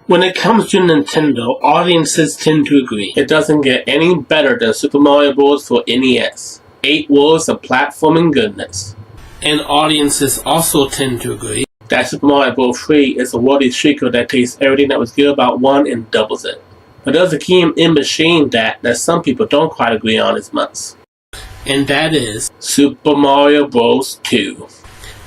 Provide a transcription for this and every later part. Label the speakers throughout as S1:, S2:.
S1: When it comes to Nintendo, audiences tend to agree. It doesn't get any better than Super Mario Bros. For NES. 8 worlds of platforming goodness. And audiences also tend to agree that Super Mario Bros. 3 is a worthy sequel that takes everything that was good about 1 and doubles it. But there's a game in between that some people don't quite agree on as much. And that is Super Mario Bros. 2.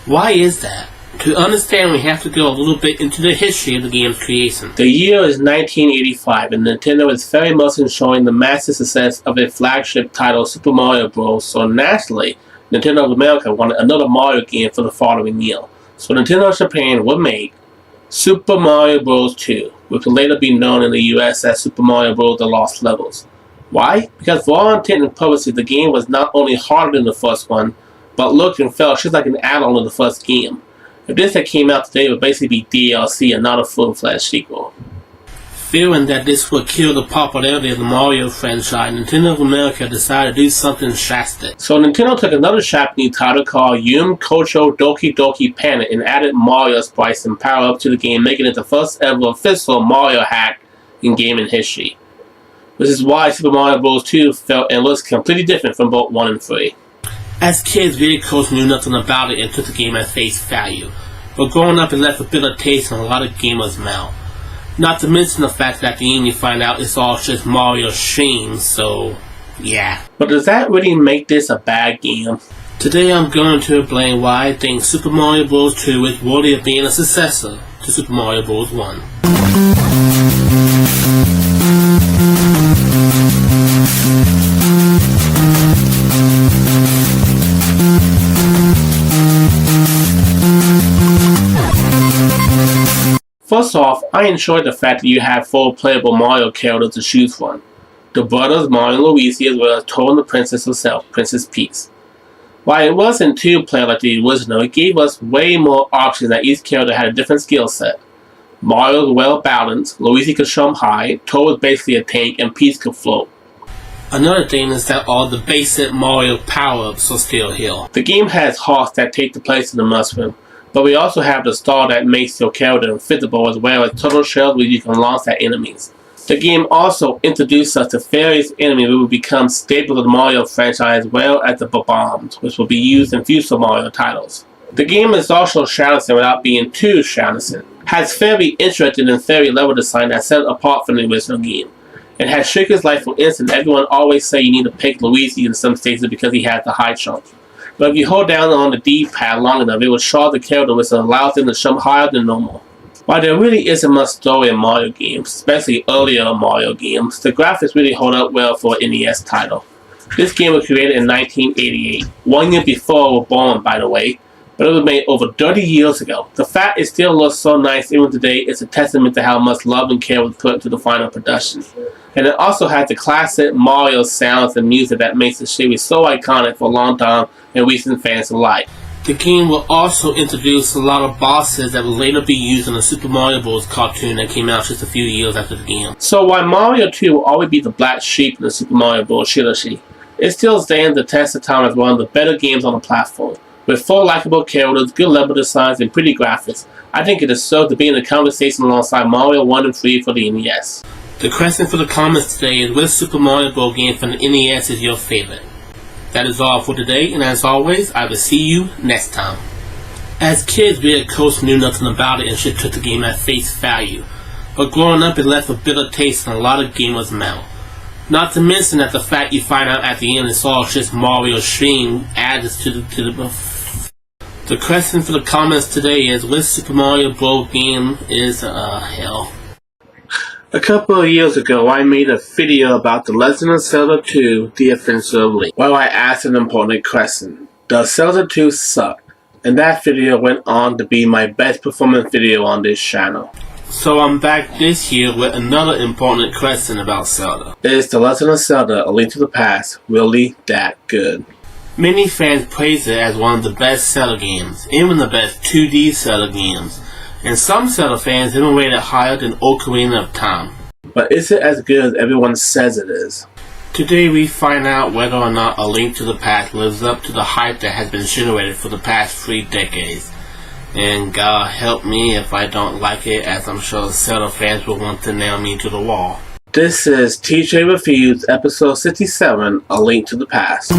S1: Why is that? To understand, we have to go a little bit into the history of the game's creation. The year is 1985, and Nintendo is very much enjoying the massive success of its flagship title, Super Mario Bros. So naturally, Nintendo of America wanted another Mario game for the following year. So Nintendo of Japan would make Super Mario Bros. 2, which would later be known in the US as Super Mario Bros. The Lost Levels. Why? Because for all intent and purposes, the game was not only harder than the first one, but looked and felt just like an add-on to the first game. If this that came out today would basically be DLC and not a full-fledged sequel. Fearing that this would kill the popularity of the Mario franchise, Nintendo of America decided to do something drastic. So Nintendo took another Japanese title called Yum Kocho Doki Doki Panic and added Mario sprites and power-up to the game, making it the first ever official Mario hack in gaming history. This is why Super Mario Bros. 2 felt and looks completely different from both 1 and 3. As kids, we of course knew nothing about it and took the game at face value. But growing up, it left a bitter taste in a lot of gamers' mouth. Not to mention the fact that at the end you find out it's all just Mario's shame, so yeah. But does that really make this a bad game? Today I'm going to explain why I think Super Mario Bros. 2 is worthy of being a successor to Super Mario Bros. 1. First off, I enjoyed the fact that you have 4 playable Mario characters to choose from. The brothers Mario and Luigi, as well as Toad and the princess herself, Princess Peach. While it wasn't 2-player like the original, it gave us way more options that each character had a different skill set. Mario was well balanced, Luigi could jump high, Toad was basically a tank, and Peach could float. Another thing is that all the basic Mario power-ups are still here. The game has hearts that take the place of the mushroom. But we also have the star that makes your character invisible, as well as turtle shells which you can launch at enemies. The game also introduced us to various enemies which will become staples of the Mario franchise, as well as the bombs, which will be used in future Mario titles. The game is also shadowsing without being too shadowsing. Has very interesting and very level design that set it apart from the original game. It has Shulker's life, for instance. Everyone always say you need to pick Luigi in some stages because he has the high jump. But if you hold down on the D-pad long enough, it will charge the character, which allows them to jump higher than normal. While there really isn't much story in Mario games, especially earlier Mario games, the graphics really hold up well for an NES title. This game was created in 1988, 1 year before I was born, by the way, but it was made over 30 years ago. The fact it still looks so nice even today is a testament to how much love and care was put into the final production. And it also has the classic Mario sounds and music that makes the series so iconic for a long time and recent fans alike. The game will also introduce a lot of bosses that will later be used in the Super Mario Bros. Cartoon that came out just a few years after the game. So while Mario 2 will always be the black sheep in the Super Mario Bros. Trilogy, it still stands the test of time as one of the better games on the platform. With 4 likable characters, good level designs, and pretty graphics, I think it deserves to be in the conversation alongside Mario 1 and 3 for the NES. The question for the comments today is which Super Mario Bros. Game from the NES is your favorite? That is all for today, and as always, I will see you next time. As kids, we of course knew nothing about it and just took the game at face value. But growing up, it left a bitter taste in a lot of gamers' mouth. Not to mention that the fact you find out at the end it's all just Mario's shame adds to the question for the comments today is which Super Mario Bros. Game is hell. A couple of years ago, I made a video about The Legend of Zelda 2, The Adventure of Link, where I asked an important question. Does Zelda 2 suck? And that video went on to be my best performance video on this channel. So I'm back this year with another important question about Zelda. Is The Legend of Zelda, A Link to the Past really that good? Many fans praise it as one of the best Zelda games, even the best 2D Zelda games. And some Zelda fans even rate it higher than Ocarina of Time. But is it as good as everyone says it is? Today we find out whether or not A Link to the Past lives up to the hype that has been generated for the past 3 decades. And God help me if I don't like it, as I'm sure Zelda fans will want to nail me to the wall. This is TJ Reviews, episode 67, A Link to the Past.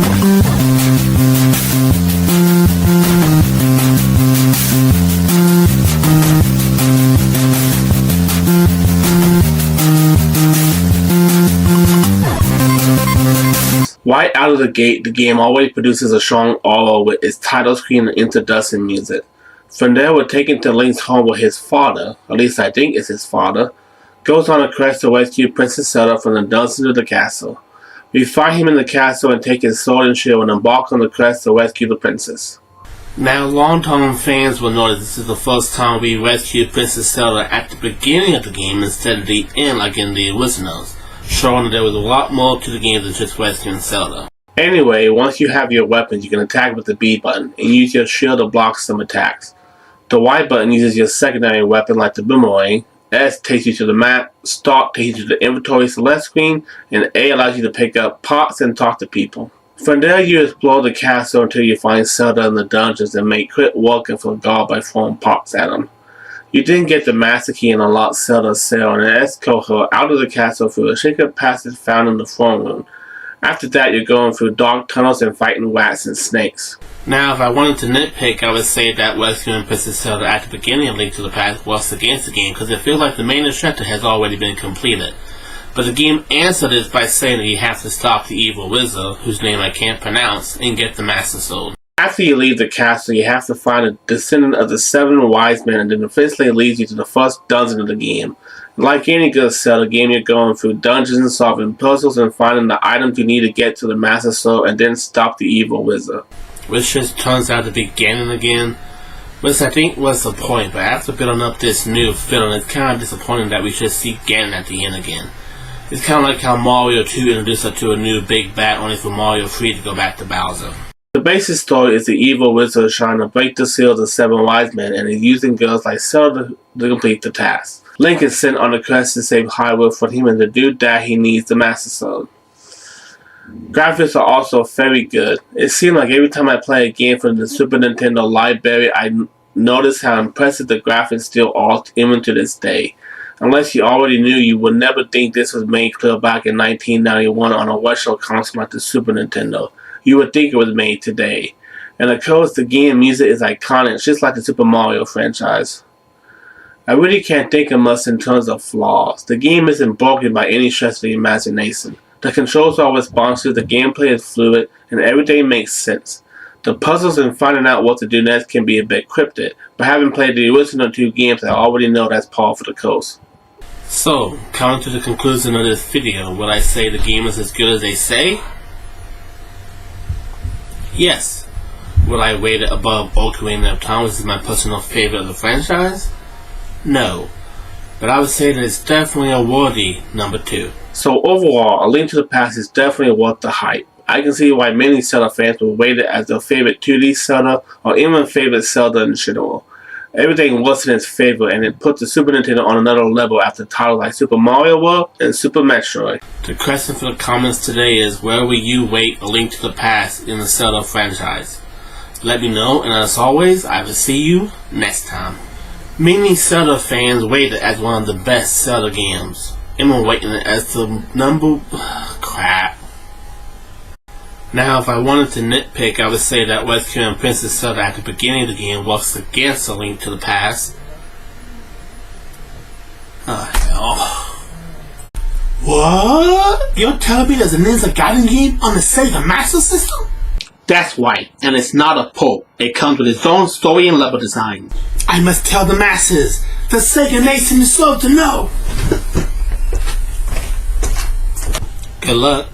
S1: Right out of the gate, the game already produces a strong aura with its title screen and introduction music. From there, we're taken to Link's home with his father, at least I think it's his father, goes on a quest to rescue Princess Zelda from the dungeons of the castle. We find him in the castle and take his sword and shield and embark on the quest to rescue the princess. Now, long-time fans will notice this is the first time we rescue Princess Zelda at the beginning of the game instead of the end like in the originals, showing that there was a lot more to the game than just rescuing Zelda. Anyway, once you have your weapons, you can attack with the B button and use your shield to block some attacks. The Y button uses your secondary weapon like the boomerang, S takes you to the map, Start takes you to the inventory select screen, and A allows you to pick up pots and talk to people. From there, you explore the castle until you find Zelda in the dungeons and make quick work of a guard by throwing pots at him. You then get the Master Key and unlock Zelda's cell and escort her out of the castle through a secret passage found in the throne room. After that, you're going through dark tunnels and fighting rats and snakes. Now, if I wanted to nitpick, I would say that rescuing Princess Zelda at the beginning of Link to the Past works against the game because it feels like the main objective has already been completed. But the game answered this by saying that you have to stop the evil wizard, whose name I can't pronounce, and get the Master Sword. After you leave the castle, you have to find a descendant of the 7 wise men, and then eventually leads you to the first dungeon of the game. Like any good Zelda game, you're going through dungeons, solving puzzles, and finding the items you need to get to the Master Sword and then stop the evil wizard. Which just turns out to be Ganon again, which I think was the point, but after building up this new feeling, it's kind of disappointing that we should see Ganon at the end again. It's kind of like how Mario 2 introduced us to a new big bad only for Mario 3 to go back to Bowser. The basic story is the evil wizard trying to break the seal of the 7 wise men, and he's using girls like Zelda to complete the task. Link is sent on a quest to save Hyrule for him, and to do that he needs the Master Sword. Graphics are also very good. It seems like every time I play a game from the Super Nintendo library, I notice how impressive the graphics still are even to this day. Unless you already knew, you would never think this was made clear back in 1991 on a retro console like the Super Nintendo. You would think it was made today. And of course, the game music is iconic, just like the Super Mario franchise. I really can't think of much in terms of flaws. The game isn't broken by any stretch of the imagination. The controls are responsive, the gameplay is fluid, and everything makes sense. The puzzles and finding out what to do next can be a bit cryptic, but having played the original 2 games, I already know that's par for the course. So, coming to the conclusion of this video, will I say the game is as good as they say? Yes. Will I rate it above Ocarina of Time, which is my personal favorite of the franchise? No. But I would say that it's definitely a worthy number 2. So overall, A Link to the Past is definitely worth the hype. I can see why many Zelda fans will rate it as their favorite 2D Zelda, or even favorite Zelda in general. Everything works in its favor, and it puts the Super Nintendo on another level after titles like Super Mario World and Super Metroid. The question for the comments today is, where will you rate A Link to the Past in the Zelda franchise? Let me know, and as always, I will see you next time. Many Zelda fans rate it as one of the best Zelda games. I'm rating it as the number... crap. Now, if I wanted to nitpick, I would say that rescuing Princess Zelda at the beginning of the game works against A Link to the Past. Oh, hell. What? You're telling me there's a Ninja Gaiden game on the Sega Master System? That's right, and it's not a port. It comes with its own story and level design. I must tell the masses. The Sega Nation deserve to know. Good luck.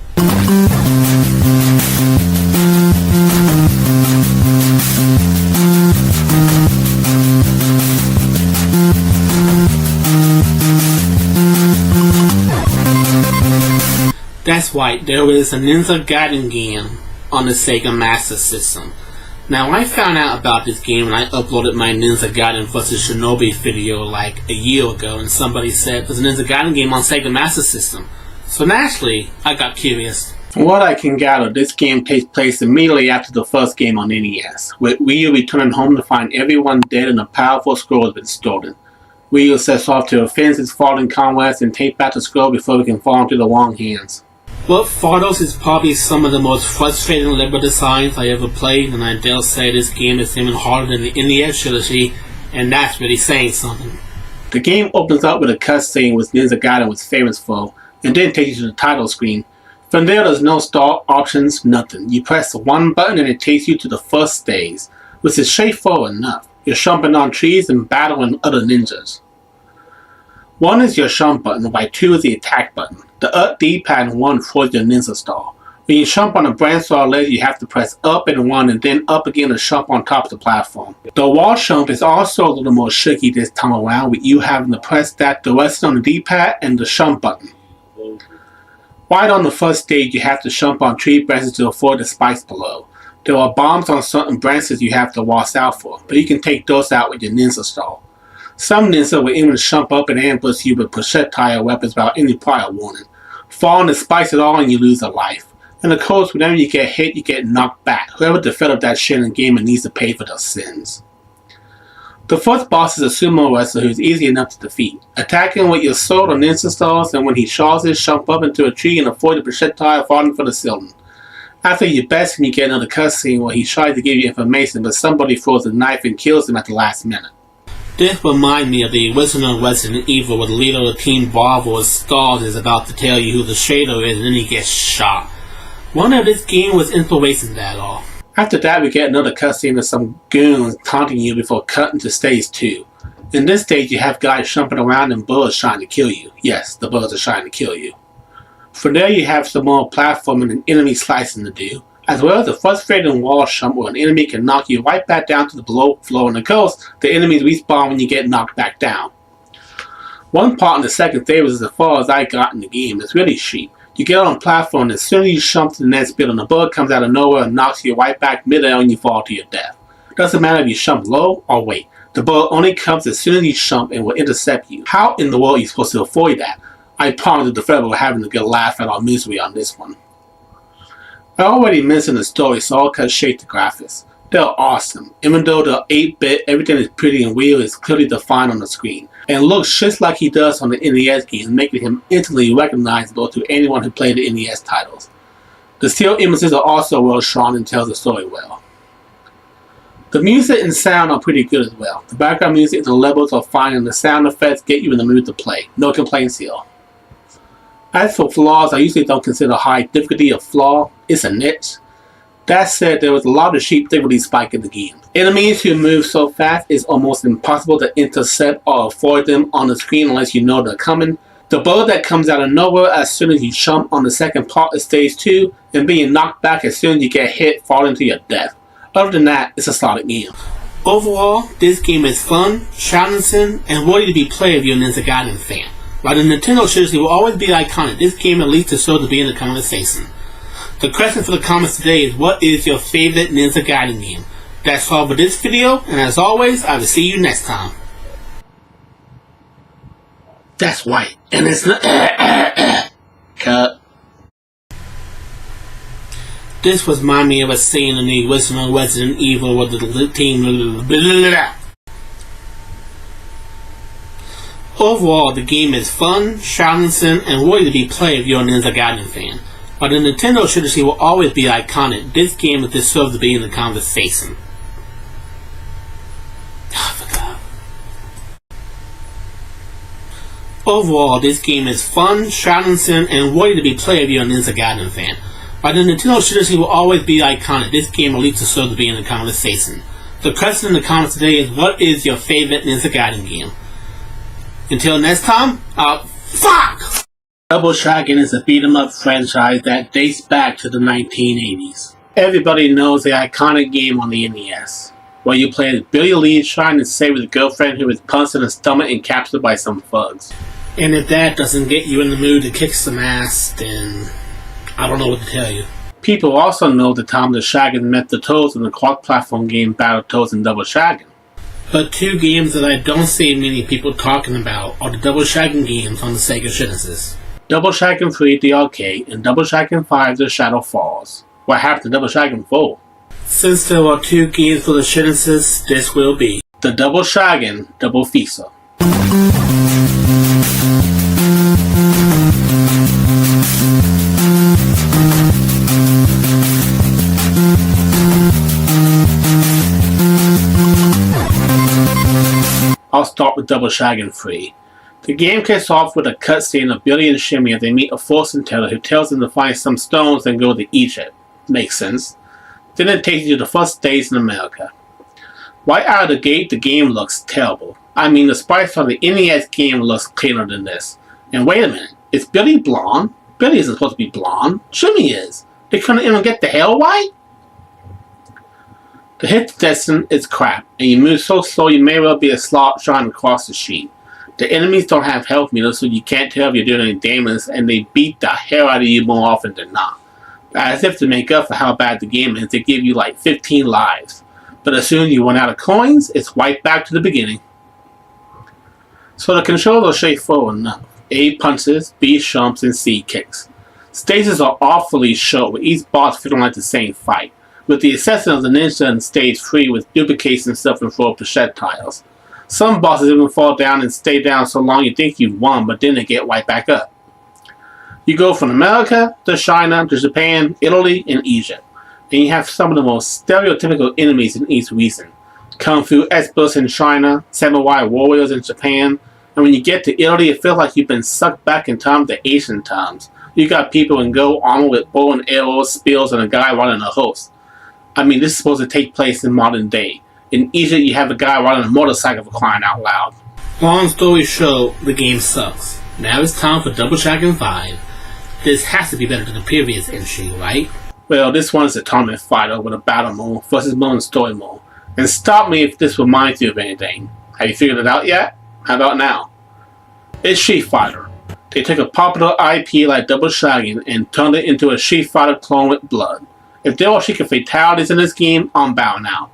S1: That's right, there is a Ninja Gaiden game on the Sega Master System. Now, I found out about this game when I uploaded my Ninja Gaiden vs. Shinobi video like a year ago, and somebody said there's a Ninja Gaiden game on Sega Master System. So naturally, I got curious. From what I can gather, this game takes place immediately after the first game on NES, with Ryu returning home to find everyone dead and a powerful scroll has been stolen. Ryu sets off to avenge his fallen comrades and take back the scroll before it can fall into the wrong hands. What follows is probably some of the most frustrating level designs I ever played, and I dare say this game is even harder than the NES trilogy, and that's really saying something. The game opens up with a cutscene with Ninja Gaiden was famous for, and then takes you to the title screen. From there's no start options, nothing. You press one button and it takes you to the first stage, which is straightforward enough. You're jumping on trees and battling other ninjas. 1 is your jump button, while 2 is the attack button. The up D-pad and 1 for your ninja star. When you jump on a branch star ledge, you have to press up and 1 and then up again to jump on top of the platform. The wall jump is also a little more tricky this time around, with you having to press that direction on the D-pad and the jump button. Right on the first stage, you have to jump on tree branches to avoid the spikes below. There are bombs on certain branches you have to watch out for, but you can take those out with your ninja star. Some ninja will even jump up and ambush you with projectile weapons without any prior warning. Fall on the spikes at all and you lose a life. And of course, whenever you get hit, you get knocked back. Whoever developed that shit in the game needs to pay for their sins. The first boss is a sumo wrestler who is easy enough to defeat. Attacking with your sword or ninja stars, and when he charges, jump up into a tree and avoid the projectile falling from the ceiling. After you best him, you get another cutscene where he tries to give you information, but somebody throws a knife and kills him at the last minute. This reminds me of the original Resident Evil where the leader of Team Bravo Stars is about to tell you who the Shadow is and then he gets shot. Wonder if this game was inspiration that all. After that, we get another cutscene of some goons taunting you before cutting to stage 2. In this stage, you have guys jumping around and birds trying to kill you. Yes, the birds are trying to kill you. From there, you have some more platforming and enemy slicing to do, as well as a frustrating wall jump where an enemy can knock you right back down to the below floor, and of course, the enemies respawn when you get knocked back down. One part in the second stage is as far as I got in the game. It's really cheap. You get on a platform and as soon as you jump to the next building, a bug comes out of nowhere and knocks you right back midair and you fall to your death. Doesn't matter if you jump low or wait. The bug only comes as soon as you jump and will intercept you. How in the world are you supposed to avoid that? I promise the developer having a good laugh at our misery on this one. I already mentioned the story, so I'll cut straight to graphics. They're awesome. Even though they're 8-bit, everything is pretty and real is clearly defined on the screen. And looks just like he does on the NES games, making him instantly recognizable to anyone who played the NES titles. The still images are also well shot and tells the story well. The music and sound are pretty good as well. The background music and the levels are fine and the sound effects get you in the mood to play. No complaints here. As for flaws, I usually don't consider high difficulty a flaw. It's a niche. That said, there was a lot of cheap difficulty spike in the game. Enemies who move so fast it's almost impossible to intercept or avoid them on the screen unless you know they're coming. The bird that comes out of nowhere as soon as you jump on the second part of stage 2, and being knocked back as soon as you get hit, falling to your death. Other than that, it's a solid game. Overall, this game is fun, challenging, and worthy to be played if you're a Ninja Gaiden fan. While the Nintendo trilogy will always be iconic, this game at least deserves to be in the conversation. The question for the comments today is, what is your favorite Ninja Gaiden game? That's all for this video, and as always, I will see you next time. That's right, and it's not cut. This was me of a scene in the original Resident Evil with the team. Overall, the game is fun, challenging, and worthy to be played if you're a Ninja Gaiden fan. While the Nintendo trilogy will always be iconic, this game deserves to be in the conversation. Overall, this game is fun, challenging, and worthy to be played if you're a Ninja Gaiden fan. While the Nintendo trilogy will always be iconic, this game at least deserves to be in the conversation. The question in the comments today is, what is your favorite Ninja Gaiden game? Until next time, fuck! Double Dragon is a beat-em-up franchise that dates back to the 1980s. Everybody knows the iconic game on the NES, where you play as Billy Lee trying to save his girlfriend who was punched in the stomach and captured by some thugs. And if that doesn't get you in the mood to kick some ass, then I don't know what to tell you. People also know the time the Dragon met the Toads in the cross-platform game Battletoads and Double Dragon. But two games that I don't see many people talking about are the Double Dragon games on the Sega Genesis. Double Dragon 3 the arcade, and Double Dragon 5 the Shadow Falls. What happened to Double Dragon 4? Since there are 2 games for the Genesis, this will be the Double Dragon Double Fisa. I'll start with Double Dragon 3. The game kicks off with a cutscene of Billy and Shimmy as they meet a fortune teller who tells them to find some stones and go to Egypt. Makes sense. Then it takes you to the first stage in America. Right out of the gate, the game looks terrible. I mean, the sprites on the NES game looks cleaner than this. And wait a minute, is Billy blonde? Billy isn't supposed to be blonde. Shimmy is. They couldn't even get the hair white? The hit detection is crap, and you move so slow you may well be a slot trying to cross the street. The enemies don't have health meters, so you can't tell if you're doing any damage, and they beat the hell out of you more often than not. As if to make up for how bad the game is, they give you like 15 lives. But as soon as you run out of coins, it's right back to the beginning. So the controls are straightforward enough. A punches, B jumps, and C kicks. Stages are awfully short, with each boss feeling like the same fight, with the exception of the ninja in stage 3 with duplication stuff and full projectiles. Some bosses even fall down and stay down so long you think you've won, but then they get right back up. You go from America to China to Japan, Italy, and Egypt, and you have some of the most stereotypical enemies in each region. Kung Fu experts in China, samurai warriors in Japan, and when you get to Italy it feels like you've been sucked back in time to ancient times. You got people in gold armor with bow and arrows, spears, and a guy running a host. I mean, this is supposed to take place in modern day. In Egypt, you have a guy riding a motorcycle for crying out loud. Long story short, the game sucks. Now it's time for Double Dragon 5. This has to be better than the previous entry, right? Well, this one is a tournament fighter with a battle mode, versus mode, and story mode. And stop me if this reminds you of anything. Have you figured it out yet? How about now? It's Street Fighter. They took a popular IP like Double Dragon and turned it into a Street Fighter clone with blood. If there are secret fatalities in this game, I'm bowing out.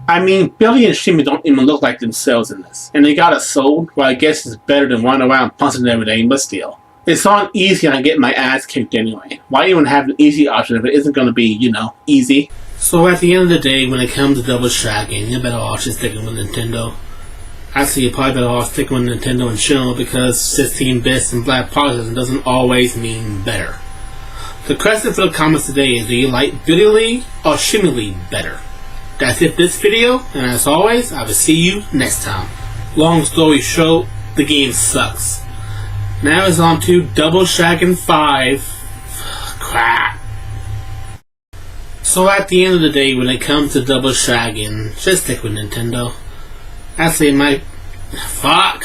S1: I mean, Billy and Shimmy don't even look like themselves in this. And they got it sold, well I guess it's better than running around punching and everything, but still. It's on easy and I get my ass kicked anyway. Why even have an easy option if it isn't going to be, easy? So at the end of the day, when it comes to Double Dragon, you're better off just sticking with Nintendo. Actually, you're probably better off sticking with Nintendo in general because 16 bits and black processing doesn't always mean better. The question for the comments today is, do you like Billy Lee or Shimmy Lee better? That's it for this video, and as always, I will see you next time. Long story short, the game sucks. Now it's on to Double Dragon 5. Crap. So at the end of the day, when it comes to Double Dragon, just stick with Nintendo. Actually, fuck.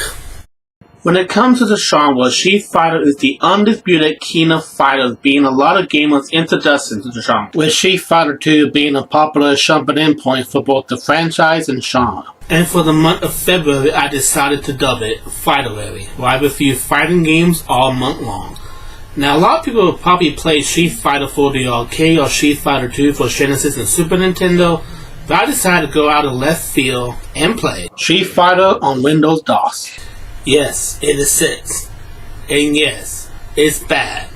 S1: When it comes to the genre, Street Fighter is the undisputed king of fighters, being a lot of gamers' introduction to the genre, with Street Fighter 2 being a popular jumping-in point for both the franchise and genre. And for the month of February, I decided to dub it Fighterary, where I review fighting games all month long. Now, a lot of people will probably play Street Fighter for the arcade or Street Fighter 2 for Genesis and Super Nintendo, but I decided to go out of left field and play Street Fighter on Windows DOS. Yes, it is 6. And yes, it's bad.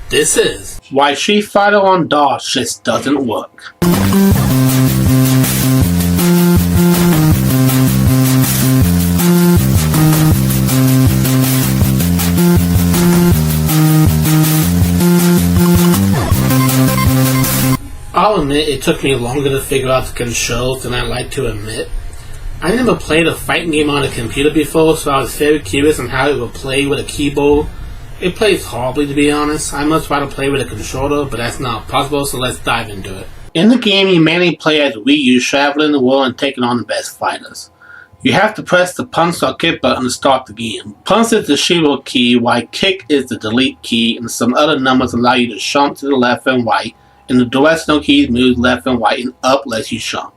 S1: This is why Street Fighter on DOS just doesn't work. I'll admit it took me longer to figure out the controls than I like to admit. I never played a fighting game on a computer before, so I was very curious on how it would play with a keyboard. It plays horribly, to be honest. I much rather play with a controller, but that's not possible, so let's dive into it. In the game, you mainly play as Ryu, traveling the world and taking on the best fighters. You have to press the punch or kick button to start the game. Punch is the shield key, while kick is the delete key, and some other numbers allow you to jump to the left and right, and the directional keys move left and right and up lets you jump.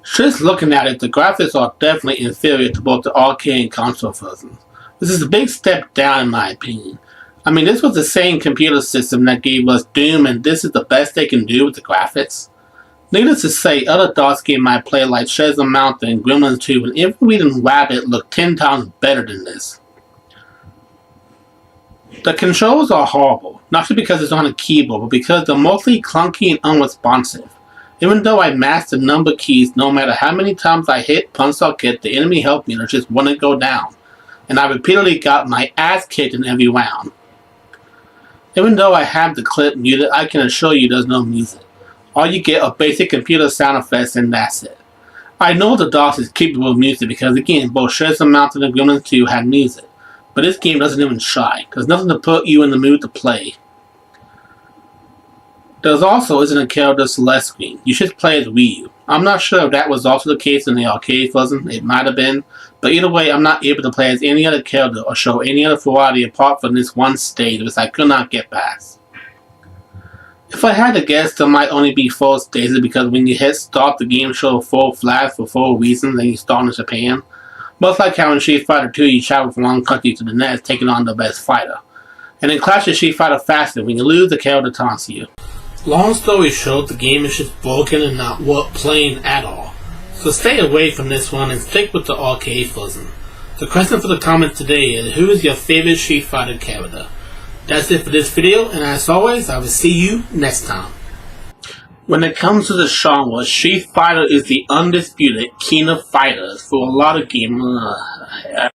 S1: Just looking at it, the graphics are definitely inferior to both the arcade and console versions. This is a big step down in my opinion. I mean, this was the same computer system that gave us Doom, and this is the best they can do with the graphics. Needless to say, other DOS games I played like Treasure Mountain and Gremlins 2 and even Reading Rabbit look 10 times better than this. The controls are horrible, not just because it's on a keyboard, but because they're mostly clunky and unresponsive. Even though I mastered the number keys, no matter how many times I hit, punch, or kick, the enemy health meter just wouldn't go down, and I repeatedly got my ass kicked in every round. Even though I have the clip muted, I can assure you there's no music. All you get are basic computer sound effects, and that's it. I know the DOS is capable of music because, again, both Shreds Unmounted and Gremlins 2 had music. But this game doesn't even try. There's nothing to put you in the mood to play. There's also isn't a character select screen. You should play as Ryu. I'm not sure if that was also the case in the arcade version. It might have been. But either way, I'm not able to play as any other character or show any other variety apart from this one stage which I could not get past. If I had to guess, there might only be 4 stages because when you hit start, the game shows 4 flags for 4 reasons and you start in Japan. Much like how in Street Fighter 2 you travel from one country to the next taking on the best fighter. And in Clash of Street Fighter Faster, when you lose, the character taunts you. Long story short, the game is just broken and not worth playing at all. So stay away from this one and stick with the arcade version. The question for the comments today is, who is your favorite Street Fighter character? That's it for this video, and as always, I will see you next time. When it comes to the genre, Street Fighter is the undisputed king of fighters for a lot of gamers.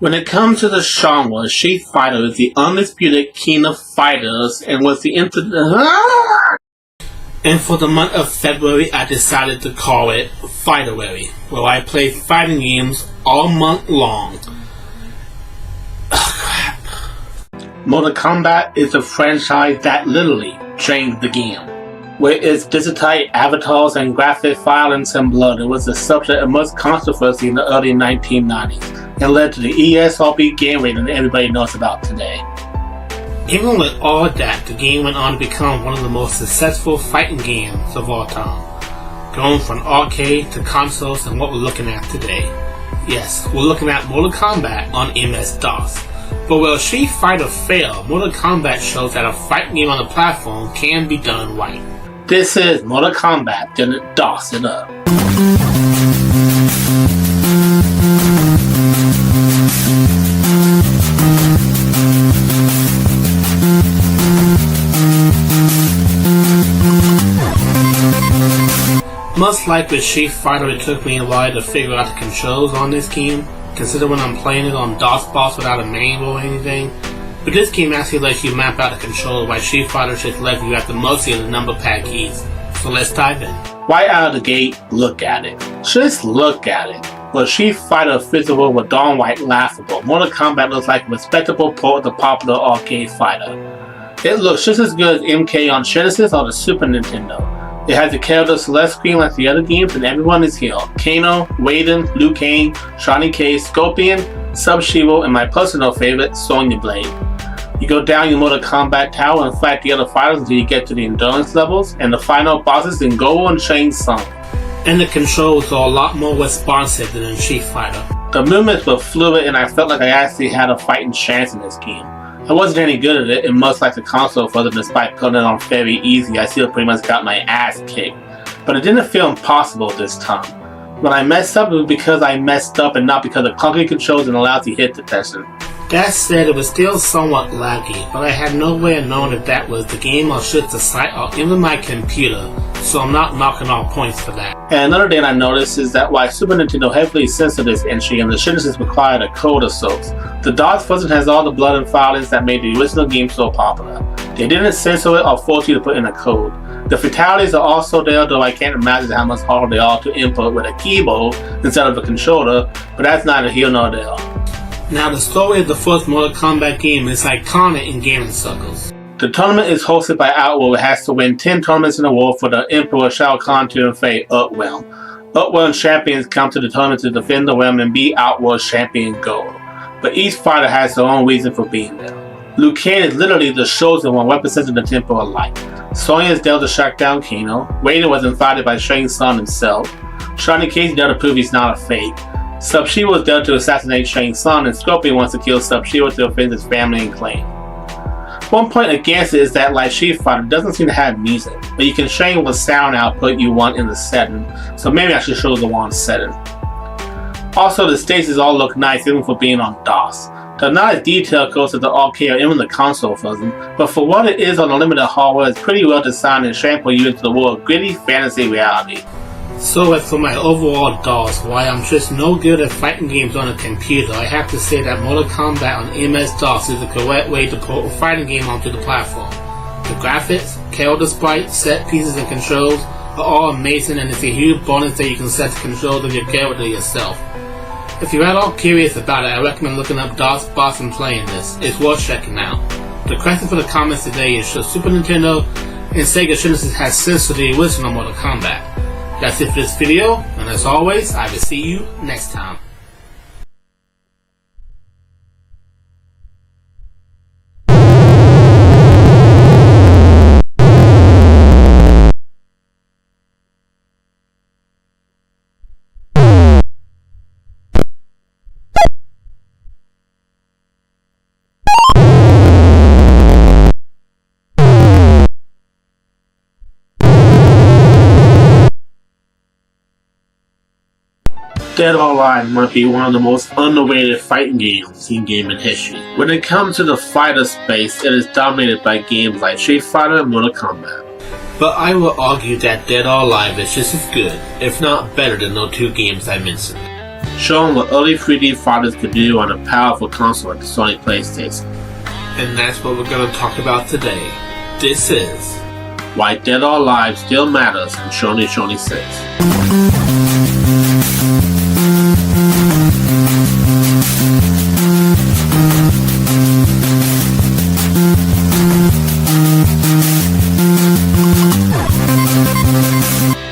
S1: When it comes to the genre, Street Fighter is the undisputed king of fighters, and was the And for the month of February, I decided to call it Fighterary, where I play fighting games all month long. Mortal Kombat is a franchise that literally changed the game. With its digitized avatars and graphic violence and blood, it was the subject of much controversy in the early 1990s and led to the ESRB game rating that everybody knows about today. Even with all that, the game went on to become one of the most successful fighting games of all time, going from arcade to consoles and what we're looking at today. Yes, we're looking at Mortal Kombat on MS-DOS. But while Street Fighter failed, Mortal Kombat shows that a fighting game on the platform can be done right. This is Mortal Kombat, didn't DOS it up. Much like with Street Fighter, it took me a while to figure out the controls on this game, considering I'm playing it on DOS without a manual or anything. But this game actually lets you map out the controller, while Street Fighter just lets you at the mercy of the number pad keys. So let's dive in. Right out of the gate, look at it. Just look at it. While Street Fighter physical was downright laughable, Mortal Kombat looks like a respectable port of the popular arcade fighter. It looks just as good as MK on Genesis or the Super Nintendo. It has a character select screen like the other games, and everyone is here. Kano, Raiden, Liu Kang, Johnny Cage, Scorpion, Sub-Zero, and my personal favorite, Sonya Blade. You go down your Mortal Kombat tower and fight the other fighters until you get to the endurance levels, and the final bosses in Goro and Shang Tsung. And the controls are a lot more responsive than in Street Fighter. The movements were fluid, and I felt like I actually had a fighting chance in this game. I wasn't any good at it, and much like the console version, despite putting it on very easy, I still pretty much got my ass kicked. But it didn't feel impossible this time. When I messed up, it was because I messed up and not because of clunky controls and lousy hit detection. That said, it was still somewhat laggy, but I had no way of knowing if that was the game or just the site or even my computer, so I'm not knocking all points for that. And another thing I noticed is that while Super Nintendo heavily censored this entry and the Genesis required a code of sorts, the DOS version has all the blood and violence that made the original game so popular. They didn't censor it or force you to put in a code. The fatalities are also there, though I can't imagine how much harder they are to input with a keyboard instead of a controller, but that's neither here nor there. Now, the story of the first Mortal Kombat game is iconic in gaming circles. The tournament is hosted by Outworld, who has to win 10 tournaments in a row for the Emperor Shao Kahn to invade Earthrealm. Earthrealm champions come to the tournament to defend the realm and beat Outworld champion Goro. But each fighter has their own reason for being there. Liu Kang is literally the chosen one representing the Temple of Light. Sonya is there to shut down Kano. Raiden was invited by Shang Tsung himself. Johnny Cage is there to prove he's not a fake. Sub-Zero was there to assassinate Shang Tsung, and Scorpion wants to kill Sub-Zero to avenge his family and clan. One point against it is that, like Street Fighter, doesn't seem to have music, but you can change what sound output you want in the setting, so maybe I should show the one setting. Also, the stages all look nice even for being on DOS. The knowledge detail goes to the arcade or even the console version, but for what it is on the limited hardware, it's pretty well designed and transport you into the world of gritty fantasy reality. So as for my overall thoughts, why I'm just no good at fighting games on a computer, I have to say that Mortal Kombat on MS-DOS is the correct way to put a fighting game onto the platform. The graphics, character sprites, set pieces and controls are all amazing, and it's a huge bonus that you can set the controls of your character yourself. If you're at all curious about it, I recommend looking up DOS Boss and playing this. It's worth checking out. The question for the comments today is, should Super Nintendo and Sega Genesis have censored the original Mortal Kombat? That's it for this video, and as always, I will see you next time. Dead or Alive might be one of the most underrated fighting games in gaming history. When it comes to the fighter space, it is dominated by games like Street Fighter and Mortal Kombat. But I will argue that Dead or Alive is just as good, if not better than those two games I mentioned, showing what early 3D fighters could do on a powerful console like the Sony PlayStation. And that's what we're going to talk about today. This is why Dead or Alive still matters in Shoney Shoney 6.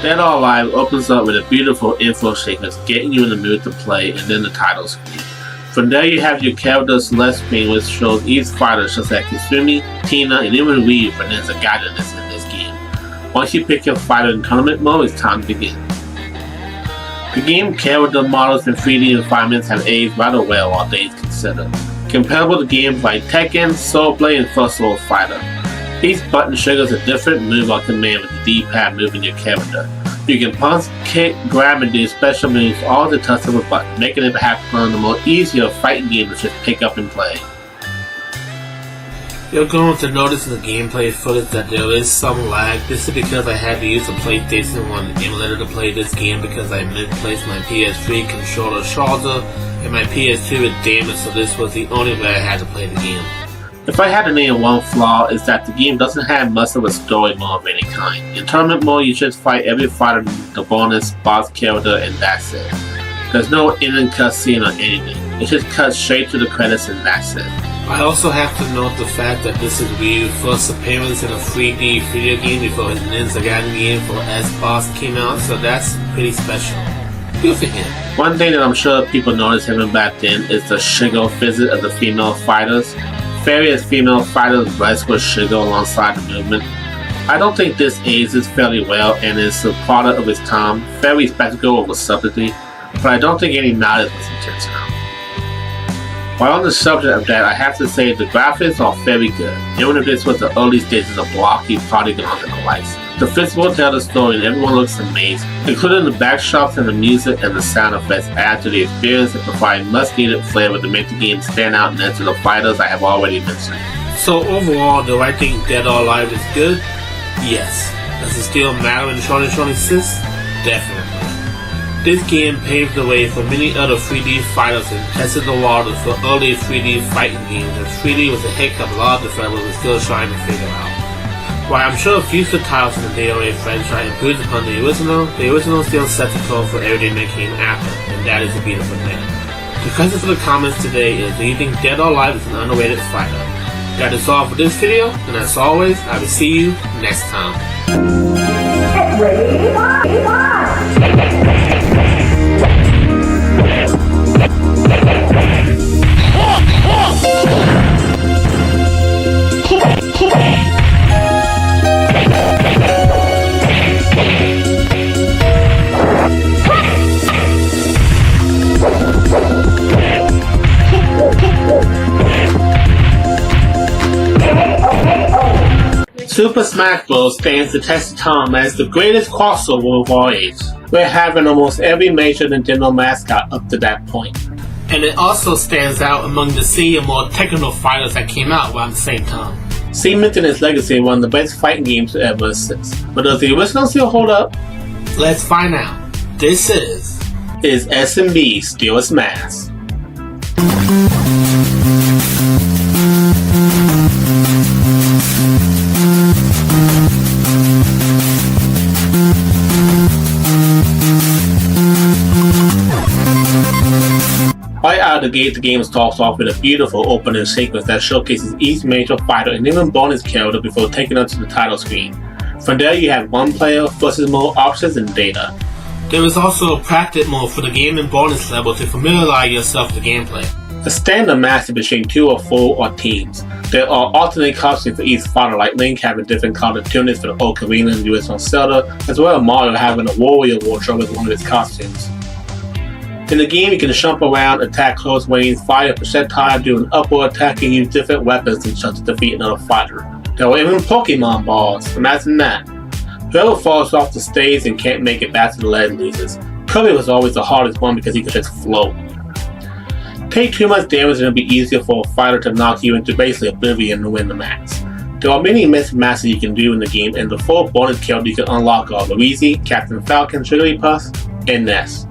S1: Dead or Alive opens up with a beautiful info sequence getting you in the mood to play, and then the title screen. From there you have your character's select screen, which shows each fighter such as Kasumi, Tina, and even Ryu, and there's a guidance in this game. Once you pick your fighter in tournament mode, it's time to begin. The game character models and 3D environments have aged rather well, all things considered, comparable to games like Tekken, Soul Blade, and First World Fighter. Each button triggers a different move or command with the D-pad moving your character. You can punch, kick, grab, and do special moves all at the touch of a button, making it perhaps one of the more easier fighting games to just pick up and play. You're going to notice in the gameplay footage that there is some lag. This is because I had to use a PlayStation 1 emulator to play this game because I misplaced my PS3 controller charger and my PS2 is damaged, so this was the only way I had to play the game. If I had to name one flaw, is that the game doesn't have much of a story mode of any kind. In tournament mode, you just fight every fighter, the bonus, boss character, and that's it. There's no ending cutscene or anything. It just cuts straight to the credits and that's it. I also have to note the fact that this is Ryu's first appearance in a 3D video game before his Ninja Gaiden game for S-Boss came out, so that's pretty special. Good for him. One thing that I'm sure people noticed him back then is the Shigo visit of the female fighters. Various female fighters rest with Shigo alongside the movement. I don't think this ages fairly well and is a product of its time, very spectacle over subtlety, but I don't think any knowledge was intentional. While on the subject of that, I have to say the graphics are very good, even if this was the early stages of blocky polygons and the likes. The physical tell the story and everyone looks amazing, including the backshots and the music and the sound effects add to the experience and provide much needed flavor to make the game stand out next to the fighters I have already mentioned. So overall, do I think Dead or Alive is good? Yes. Does it still matter in Shoney Shoney 6? Definitely. This game paved the way for many other 3D fighters and tested the waters for early 3D fighting games, and 3D was a hiccup a lot of developers were still trying to figure out. While I'm sure future titles in the DOA franchise improved upon the original still sets the tone for everything that came after, and that is a beautiful thing. The question for the comments today is, do you think Dead or Alive is an underrated fighter? That is all for this video, and as always, I will see you next time. Super Smash Bros. Stands the test of time as the greatest crossover of all age. We're having almost every major Nintendo mascot up to that point.
S2: and it also stands out among the sea and more technical fighters that came out around the same time.
S1: Cementing its legacy as one of the best fighting games to ever exist. But does the original still hold up?
S2: Let's find out. This is
S1: SMB Steelers Mask. Right out of the gate, the game starts off with a beautiful opening sequence that showcases each major fighter and even bonus character before taking us to the title screen. From there, you have one player, versus mode, options, and data.
S2: There is also a practice mode for the game and bonus level to familiarize yourself with the gameplay.
S1: The standard match is between 2 or 4 or teams. There are alternate costumes for each fighter, like Link having different colored tunics for the Ocarina and US on Zelda, as well as Mario having a warrior wardrobe with one of his costumes. In the game, you can jump around, attack close range, fire projectile, do an upward attack, and use different weapons and such to defeat another fighter. There are even Pokemon balls, imagine that. Whoever falls off the stage and can't make it back to the land loses. Kirby was always the hardest one because he could just float. Take too much damage and it'll be easier for a fighter to knock you into basically oblivion to win the match. There are many mixed matches you can do in the game, and the 4 bonus characters you can unlock are Luigi, Captain Falcon, Jigglypuff, and Ness.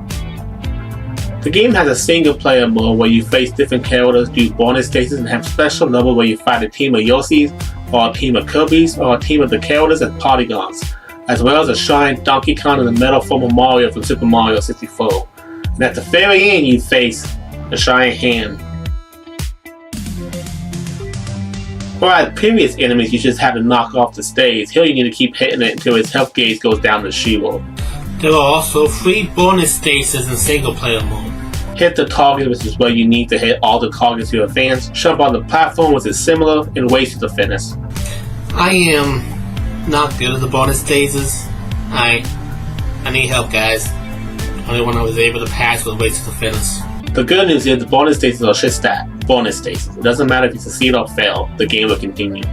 S1: The game has a single player mode where you face different characters, do bonus stages, and have special levels where you fight a team of Yoshis, or a team of Kirby's, or a team of the characters as polygons, as well as a Shrine, Donkey Kong, and the metal form of Mario from Super Mario 64. And at the very end, you face the Giant Hand. Whereas previous enemies you just had to knock off the stage, here you need to keep hitting it until its health gauge goes down to 0.
S2: There are also 3 bonus stages in single player mode.
S1: Hit the target, which is where you need to hit all the targets to advance. Jump on the platform, which is similar, and race to the finish.
S2: I am not good at the bonus stages. I need help, guys. Only one I was able to pass was race to the finish.
S1: The good news is the bonus stages are just that, bonus stages. It doesn't matter if you succeed or fail, the game will continue.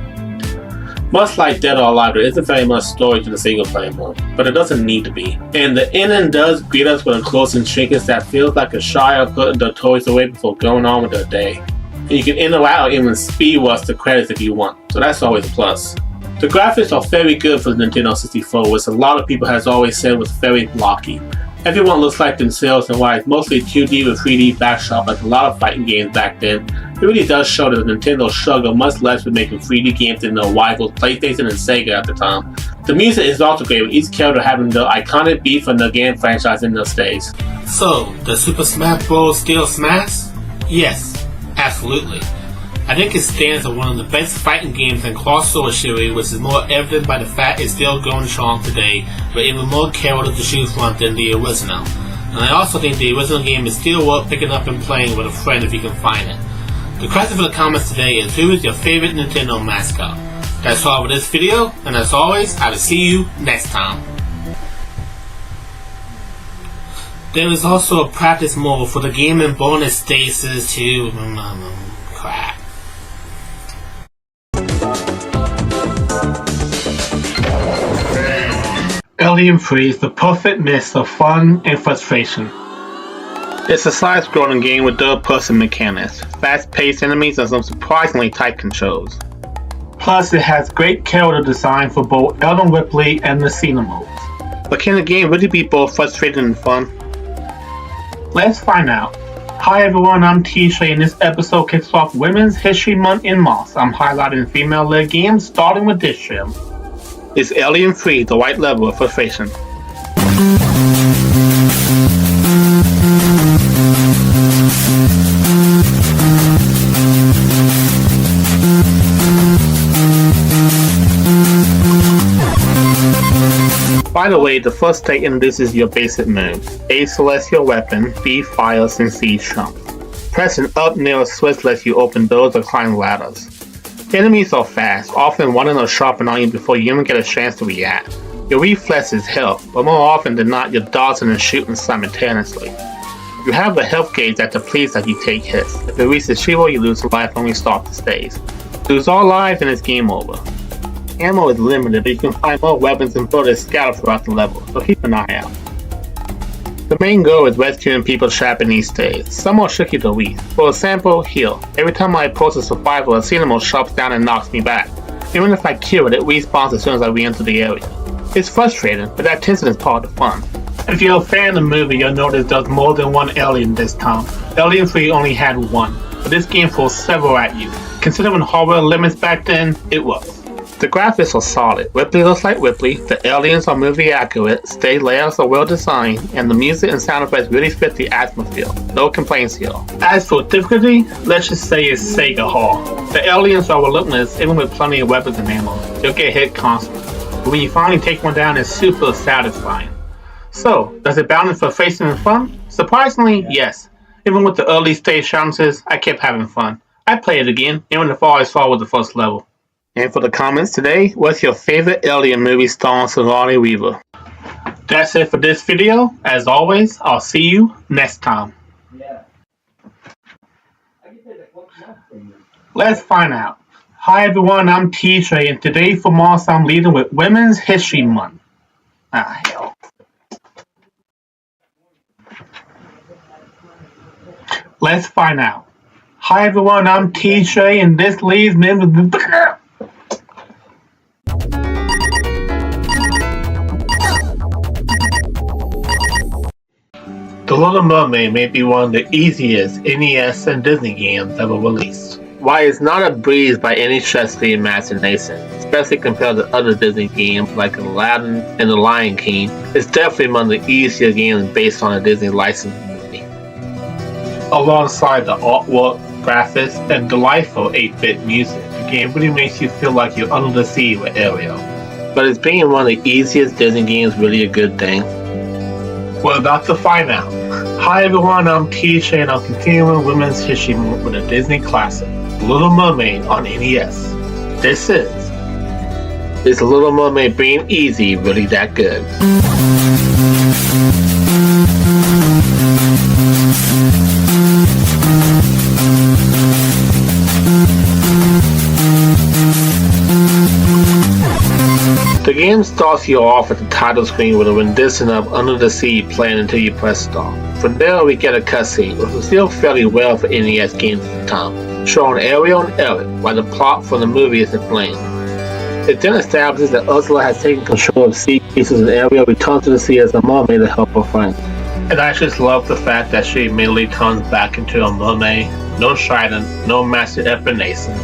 S1: Much like Dead or Alive, there isn't very much story to the single player mode, but it doesn't need to be. And the ending does greet us with a closing trinkets that feels like a shy of putting their toys away before going on with their day. And you can interact or even speed rush the credits if you want, so that's always a plus. The graphics are very good for the Nintendo 64, which a lot of people has always said was very blocky. Everyone looks like themselves, and while it's mostly 2D with 3D backdrop like a lot of fighting games back then, it really does show that Nintendo struggled much less with making 3D games than their rivals PlayStation and Sega at the time. The music is also great, with each character having the iconic beat from the game franchise in their stage.
S2: So, does Super Smash Bros. Still smash? Yes, absolutely. I think it stands as one of the best fighting games in crossover series, which is more evident by the fact it's still going strong today, with even more characters to choose from than the original. And I also think the original game is still worth picking up and playing with a friend if you can find it. The question for the comments today is, who is your favorite Nintendo mascot? That's all for this video, and as always, I will see you next time. There is also a practice mode for the game and bonus stages to... crap.
S1: Alien Free is the perfect mix of fun and frustration. It's a side-scrolling game with third-person mechanics, fast-paced enemies, and some surprisingly tight controls. Plus, it has great character design for both Ellen Ripley and Messina modes. But can the game really be both frustrating and fun? Let's find out. Hi everyone, I'm TJ, and this episode kicks off Women's History Month in March. I'm highlighting female-led games, starting with this gem. Is Alien Free the right level of frustration? By the way, the first stage introduces your basic moves. A celestial weapon, B fires, and C jumps. Pressing up near a switch lets you open doors or climb ladders. Enemies are fast, often running or sharpening on you before you even get a chance to react. Your reflexes help, but more often than not you're dodging and shooting simultaneously. You have a health gauge that depletes as you take hits. If it reaches 0, you lose life when you start the stage. Lose all lives and it's game over. Ammo is limited, but you can find more weapons and bullets scattered throughout the level, so keep an eye out. The main goal is rescuing people trapped in these states. Some are tricky to reach. For example, heal. Every time I approach a survivor, a Cinnamon chops down and knocks me back. Even if I kill it, it respawns as soon as I re-enter the area. It's frustrating, but that tension is part of the fun. If you're a fan of the movie, you'll notice there's more than one alien this time. Alien 3 only had one, but this game throws several at you. Considering hardware limits back then, it was. The graphics are solid. Ripley looks like Ripley, the aliens are movie accurate, stage layouts are well designed, and the music and sound effects really fit the atmosphere. No complaints here. As for difficulty, let's just say it's Sega hard. The aliens are relentless even with plenty of weapons and ammo. You'll get hit constantly. But when you finally take one down, it's super satisfying. So, does it balance for facing and fun? Surprisingly, yes. Even with the early stage challenges, I kept having fun. I'd play it again, even if all I saw was the first level. And for the comments today, what's your favorite alien movie starring Sigourney Weaver? That's it for this video. As always, I'll see you next time. Let's find out. Hi everyone, I'm TJ, and today for Mars I'm leading with Women's History Month. Ah, hell. Let's find out. Hi everyone, I'm TJ, and this leaves me with the... The Little Mermaid may be one of the easiest NES and Disney games ever released. While it's not a breeze by any stretch of the imagination, especially compared to other Disney games like Aladdin and The Lion King, it's definitely one of the easier games based on a Disney licensed movie. Alongside the artwork, graphics, and delightful 8-bit music, the game really makes you feel like you're under the sea with Ariel. But is being one of the easiest Disney games really a good thing? We're about to find out. Hi everyone, I'm TJ and I'm continuing Women's History Month with a Disney classic, Little Mermaid on NES. Is Little Mermaid being easy really that good? The game starts you off at the title screen with a rendition of Under the Sea playing until you press start. From there we get a cutscene, which was still fairly well for NES games at the time, showing Ariel and Eric while the plot from the movie is explained. It then establishes that Ursula has taken control of sea creatures and Ariel returns to the sea as a mermaid to help her friends. And I just love the fact that she immediately turns back into a mermaid, no trident, no master Epineson.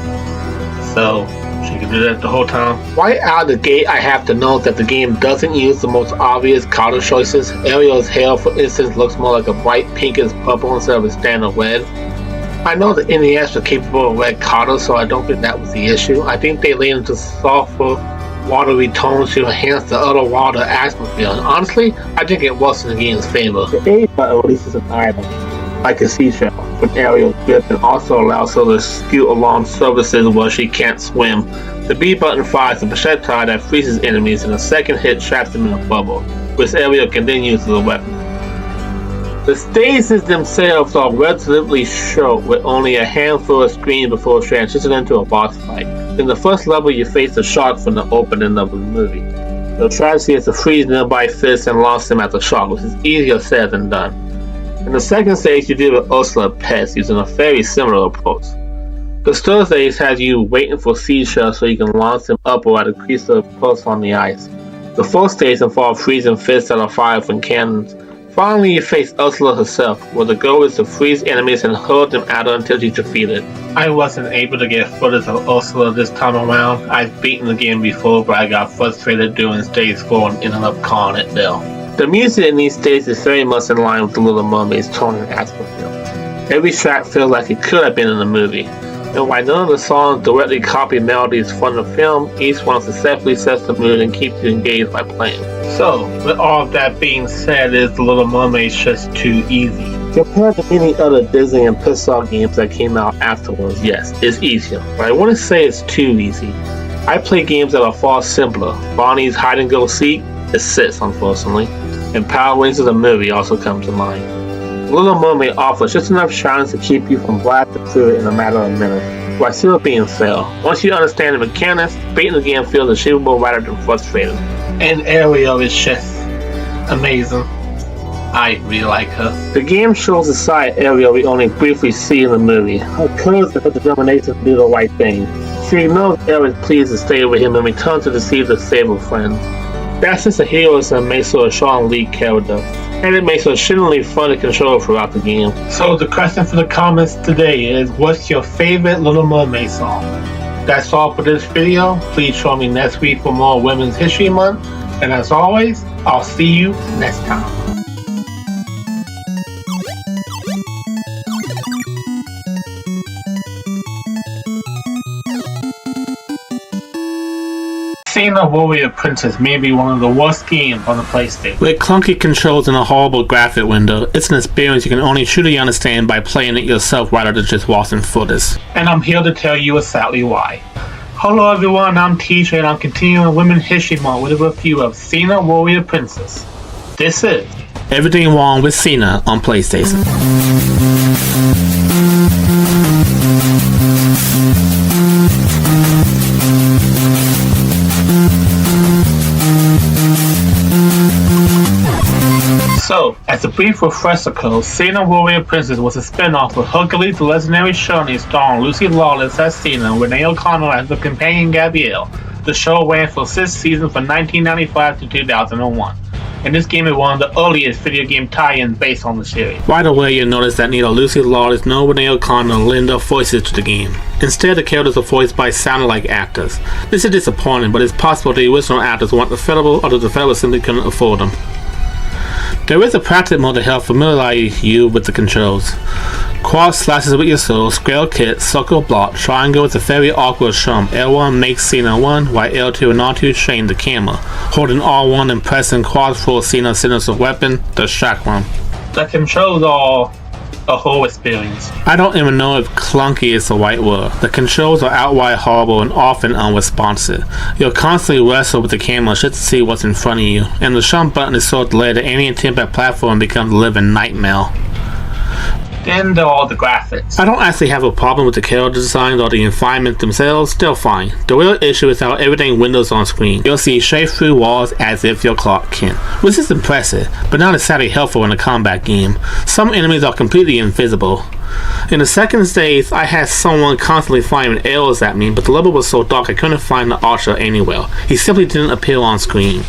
S1: So she can do that the whole time. Right out of the gate, I have to note that the game doesn't use the most obvious color choices. Ariel's hair, for instance, looks more like a bright pinkish purple instead of a standard red. I know the NES was capable of red color, so I don't think that was the issue. I think they leaned into softer, watery tones to enhance the underwater atmosphere. And honestly, I think it works in the game's favor. The A button releases an item, like a seashell, from Ariel's grip, and also allows her to scoot along surfaces where she can't swim. The B button fires a projectile that freezes enemies, and a second hit traps them in a bubble, which Ariel can then use as a weapon. The stages themselves are relatively short, with only a handful of screens before transitioning into a boss fight. In the first level, you face the shark from the opening of the movie. The tragedy is to freeze nearby fish and launch them at the shark, which is easier said than done. In the second stage, you deal with Ursula Pest using a very similar approach. The third stage has you waiting for seashells so you can launch them upward at a crease of pulse on the ice. The fourth stage involves freezing fish that are fired from cannons. Finally, you face Ursula herself, where the goal is to freeze enemies and hurl them at her until she's defeated. I wasn't able to get footage of Ursula this time around. I've beaten the game before, but I got frustrated doing stage 4 and ended up calling it there. The music in these stages is very much in line with The Little Mermaid's tone and atmosphere. Every track feels like it could have been in the movie. And while none of the songs directly copy melodies from the film, each one successfully sets the mood and keeps you engaged by playing. So, with all of that being said, is The Little Mermaid just too easy? Compared to many other Disney and Pixar games that came out afterwards, yes, it's easier. But I wouldn't say it's too easy. I play games that are far simpler. Bonnie's Hide and Go Seek is 6, unfortunately, and Power Rangers the movie also comes to mind. Little Mermaid offers just enough challenge to keep you from blasting through it in a matter of minutes, while still being fair. Once you understand the mechanics, beating the game feels achievable rather than frustrating. And Ariel is just amazing.
S2: I really like her.
S1: The game shows a side area we only briefly see in the movie. Her courage and her determination to do the right thing. She knows Eric pleased to stay with him and return to deceive the stable friend. That sense of heroism makes her a strong lead character, and it makes her extremely fun to control throughout the game. So the question for the comments today is, what's your favorite Little Mermaid song? That's all for this video. Please join me next week for more Women's History Month, and as always, I'll see you next time. Xena Warrior Princess may be one of the worst games on the PlayStation. With clunky controls and a horrible graphic window, it's an experience you can only truly understand by playing it yourself rather than just watching footage. And I'm here to tell you exactly why. Hello everyone, I'm TJ and I'm continuing Women's History Month with a review of Xena Warrior Princess. This is Everything Wrong with Xena on PlayStation. So, as a brief refresher, Xena Warrior Princess was a spin-off of Hercules the Legendary Journey starring Lucy Lawless as Xena and Renee O'Connor as the companion Gabrielle. The show ran for 6 seasons from 1995 to 2001. And this game is one of the earliest video game tie-ins based on the series. Right away you'll notice that neither Lucy Lawless nor Renee O'Connor lend their voices to the game. Instead, the characters are voiced by sound-alike actors. This is disappointing, but it's possible the original actors weren't available or the developers simply couldn't afford them. There is a practice mode to help familiarize you with the controls. Cross slashes with your sword, square kick, circle block, triangle is a very awkward jump. L1 makes Xena 1, while L2 and R2 strain the camera. Holding R1 and pressing cross for Xena signals a weapon, the chakram. The controls are a whole experience. I don't even know if clunky is the right word. The controls are outright horrible and often unresponsive. You'll constantly wrestle with the camera just to see what's in front of you, and the jump button is so delayed that any attempt at platform becomes a living nightmare. Then there are the graphics. I don't actually have a problem with the character designs or the environment themselves, they're fine. The real issue is how everything windows on screen. You'll see straight through walls as if you're Clark Kent, which is impressive, but not exactly helpful in a combat game. Some enemies are completely invisible. In the second stage, I had someone constantly firing arrows at me, but the level was so dark I couldn't find the archer anywhere. He simply didn't appear on screen.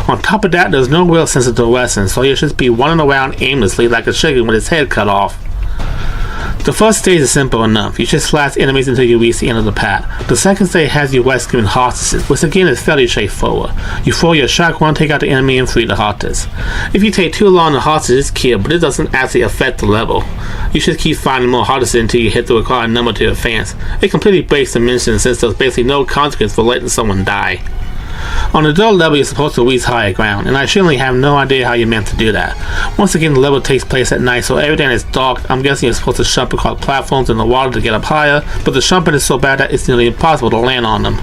S1: On top of that, there's no real sense of direction, so you'll just be running around aimlessly like a chicken with its head cut off. The first stage is simple enough. You just slash enemies until you reach the end of the path. The second stage has you rescuing hostages, which again is fairly straightforward. You throw your shotgun, take out the enemy, and free the hostage. If you take too long, the hostage is killed, but it doesn't actually affect the level. You should keep finding more hostages until you hit the required number to advance. It completely breaks dimension since there's basically no consequence for letting someone die. On the third level, you're supposed to reach higher ground, and I surely have no idea how you're meant to do that. Once again, the level takes place at night, so everything is dark. I'm guessing you're supposed to jump across platforms in the water to get up higher, but the jumping is so bad that it's nearly impossible to land on them.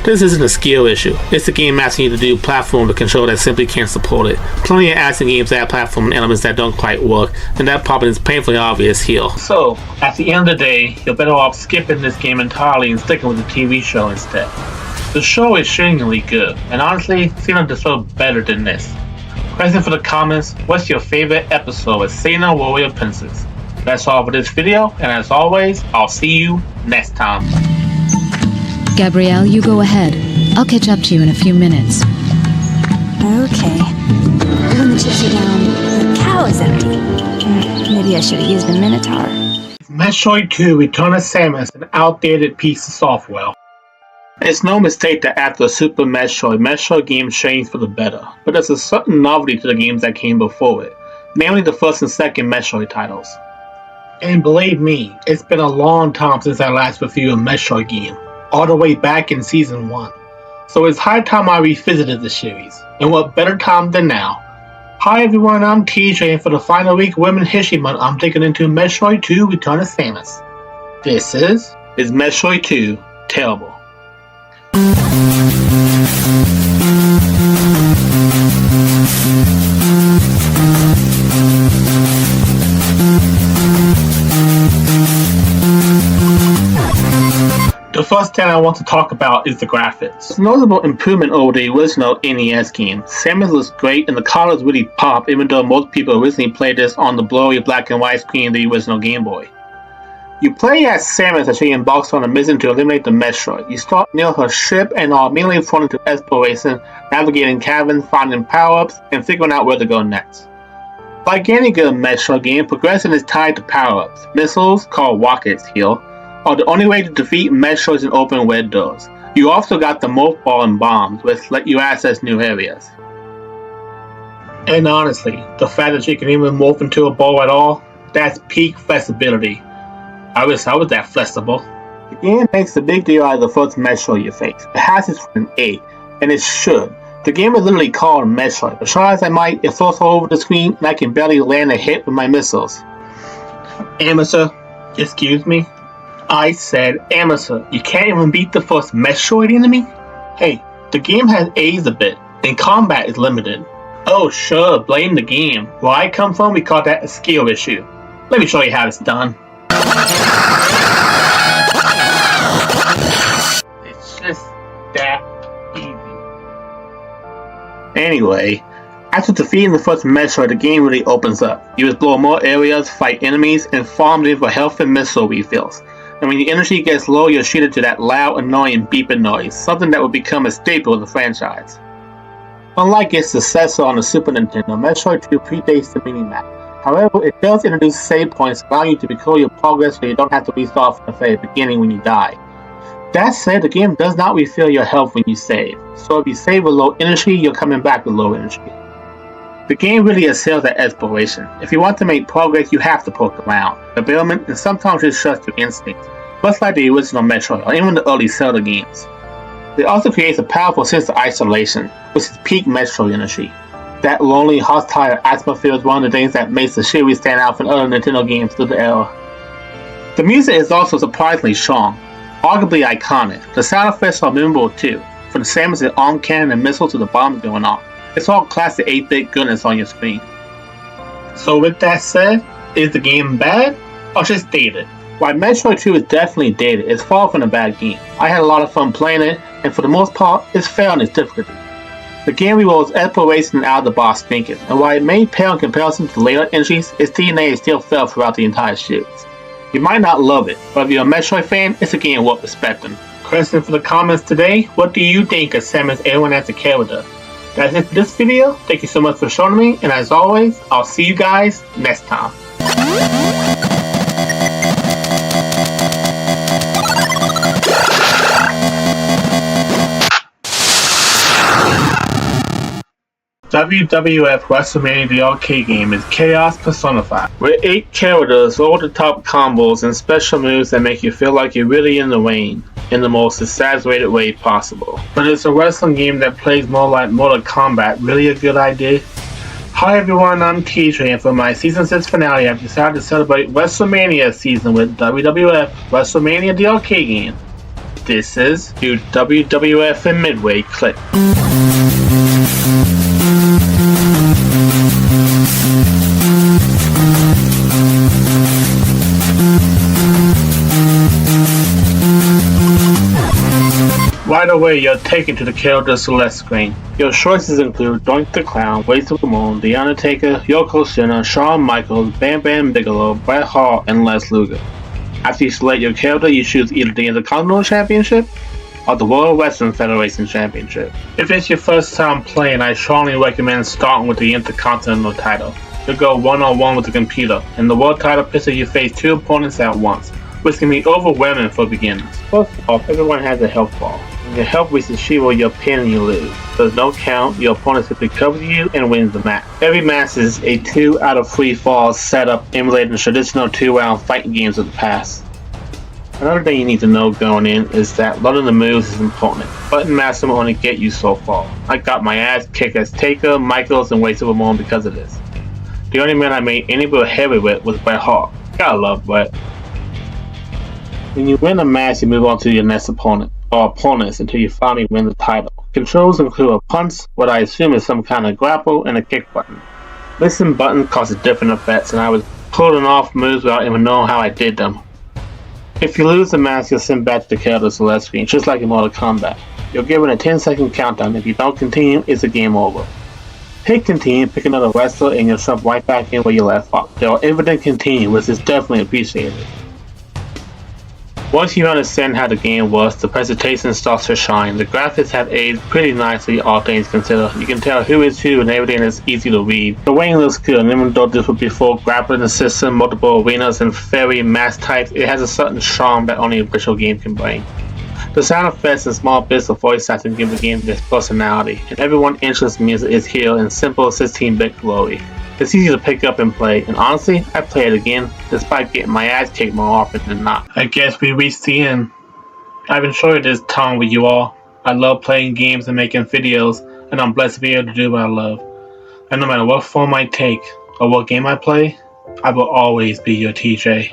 S1: This isn't a skill issue. It's the game asking you to do platform to control that simply can't support it. Plenty of action games add platform elements that don't quite work, and that problem is painfully obvious here. So, at the end of the day, you're better off skipping this game entirely and sticking with the TV show instead. The show is genuinely good, and honestly, Xena deserves better than this. Question for the comments, what's your favorite episode of Xena Warrior Princess? That's all for this video, and as always, I'll see you next time.
S3: Gabrielle, you go ahead. I'll catch up to you in a few minutes.
S4: Okay. When the chips are down, the cow is empty. Maybe I should have used the Minotaur.
S1: Metroid 2 Return of Samus, an outdated piece of software. It's no mistake that after Super Metroid games changed for the better, but there's a certain novelty to the games that came before it, namely the first and second Metroid titles. And believe me, it's been a long time since I last reviewed a Metroid game, all the way back in Season 1. So it's high time I revisited the series, and what better time than now. Hi everyone, I'm TJ, and for the final week of Women's History Month, I'm taking into Metroid 2 Return of Samus. This is Metroid 2 Terrible.
S2: The first thing I want to talk about is the graphics.
S1: It's a notable improvement over the original NES game. Samus looks great and the colors really pop, even though most people originally played this on the blurry black and white screen of the original Game Boy. You play as Samus as she embarks on a mission to eliminate the Metroid. You start near her ship and are immediately thrown into exploration, navigating caverns, finding power-ups, and figuring out where to go next. Like any good Metroid game, progression is tied to power-ups. Missiles, called rockets here, are the only way to defeat Metroids in open red doors. You also got the morph ball and bombs, which let you access new areas.
S2: And honestly, the fact that you can even morph into a ball at all, that's peak flexibility. I wish I was that flexible.
S1: The game makes a big deal out of the first Metroid you face. It has its an A, and it should. The game is literally called Metroid, but try as I might, it floats all over the screen and I can barely land a hit with my missiles.
S2: Amateur, excuse me? I said amateur. You can't even beat the first Metroid enemy? Hey, the game has A's a bit, and combat is limited. Oh sure, blame the game. Where I come from, we call that a skill issue. Let me show you how it's done. It's just that easy.
S1: Anyway, after defeating the first Metroid, the game really opens up. You explore more areas, fight enemies, and farm in for health and missile refills. And when your energy gets low, you're treated to that loud, annoying beeping noise, something that will become a staple of the franchise. Unlike its successor on the Super Nintendo, Metroid 2 predates the mini-map. However, it does introduce save points, allowing you to record your progress so you don't have to restart from the very beginning when you die. That said, the game does not refill your health when you save, so if you save with low energy, you're coming back with low energy. The game really excels at exploration. If you want to make progress, you have to poke around, development, and sometimes just trust your instincts, much like the original Metroid or even the early Zelda games. It also creates a powerful sense of isolation, which is peak Metroid energy. That lonely, hostile atmosphere is one of the things that makes the series stand out from other Nintendo games through the era. The music is also surprisingly strong, arguably iconic. The sound effects are memorable too, from the Samus and arm cannon and missiles to the bombs going off. It's all classic 8-bit goodness on your screen.
S2: So with that said, is the game bad or just dated?
S1: While Metroid 2 is definitely dated, it's far from a bad game. I had a lot of fun playing it, and for the most part, it's fair in its difficulty. The game rewards exploration and out-of-the-box thinking, and while it may pale in comparison to later entries, its DNA is still felt throughout the entire series. You might not love it, but if you're a Metroid fan, it's a game worth respecting.
S2: Question for the comments today, what do you think of Samus Aran as a character? That's it for this video. Thank you so much for joining me, and as always, I'll see you guys next time. WWF WrestleMania the arcade game is chaos personified, with 8 characters, over-the-top combos, and special moves that make you feel like you're really in the ring, in the most exaggerated way possible. But is a wrestling game that plays more like Mortal Kombat really a good idea? Hi everyone, I'm TJ, and for my Season 6 finale, I've decided to celebrate WrestleMania season with WWF WrestleMania the arcade game. This is your WWF and Midway clip. Right away, you're taken to the character select screen. Your choices include Doink the Clown, Waste of the Moon, The Undertaker, Yokozuna, Shawn Michaels, Bam Bam Bigelow, Bret Hart, and Les Luger. After you select your character, you choose either the Intercontinental Championship or the World Wrestling Federation Championship. If it's your first time playing, I strongly recommend starting with the Intercontinental title. You'll go one-on-one with the computer, and the world title pits you face 2 opponents at once, which can be overwhelming for beginners. First off, everyone has a health bar. When your health reaches zero, you're pinned and you lose. There's no count, your opponent simply covers you and wins the match. Every match is a 2 out of 3 falls setup emulating the traditional 2-round fighting games of the past. Another thing you need to know going in is that learning the moves is important. Button masks will only get you so far. I got my ass kicked as Taker, Michaels, and Waste of a Moon because of this. The only man I made any real heavy with was Bret Hart. Gotta love Bret. When you win a match, you move on to your next opponent, or opponents, until you finally win the title. Controls include a punch, what I assume is some kind of grapple, and a kick button. Missing buttons causes different effects, and I was pulling off moves without even knowing how I did them.
S1: If you lose the match, you're sent back to the character select screen, just like in Mortal Kombat. You're given a 10-second countdown. If you don't continue, it's a game over. Hit continue, pick another wrestler, and you'll jump right back in where you left off. There are infinite continue, which is definitely appreciated. Once you understand how the game works, the presentation starts to shine. The graphics have aged pretty nicely, all things considered. You can tell who is who and everything is easy to read. The weighting looks good, and even though this would be full grappling system, multiple arenas, and very mass types, it has a certain charm that only a visual game can bring. The sound effects and small bits of voice acting give the game this personality, and everyone's entrance music is here in simple 16-bit glory. It's easy to pick up and play, and honestly, I play it again, despite getting my ass kicked more often than not. I guess we reached the end. I've enjoyed this time with you all. I love playing games and making videos, and I'm blessed to be able to do what I love. And no matter what form I take, or what game I play, I will always be your TJ.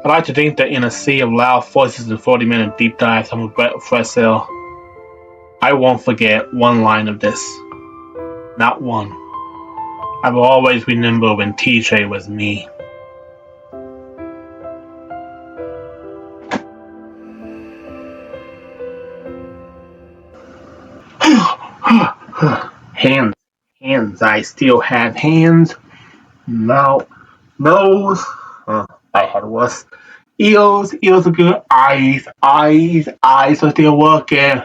S1: I like to think that in a sea of loud voices and 40-minute deep dives I'm with Fresh Cell, I won't forget one line of this. Not one. I will always remember when TJ was me. Hands. I still have hands. Mouth. Nose. I had worse. Ears are good. Eyes are still working.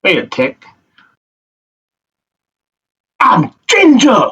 S1: Wait a tick. I'm Ginger!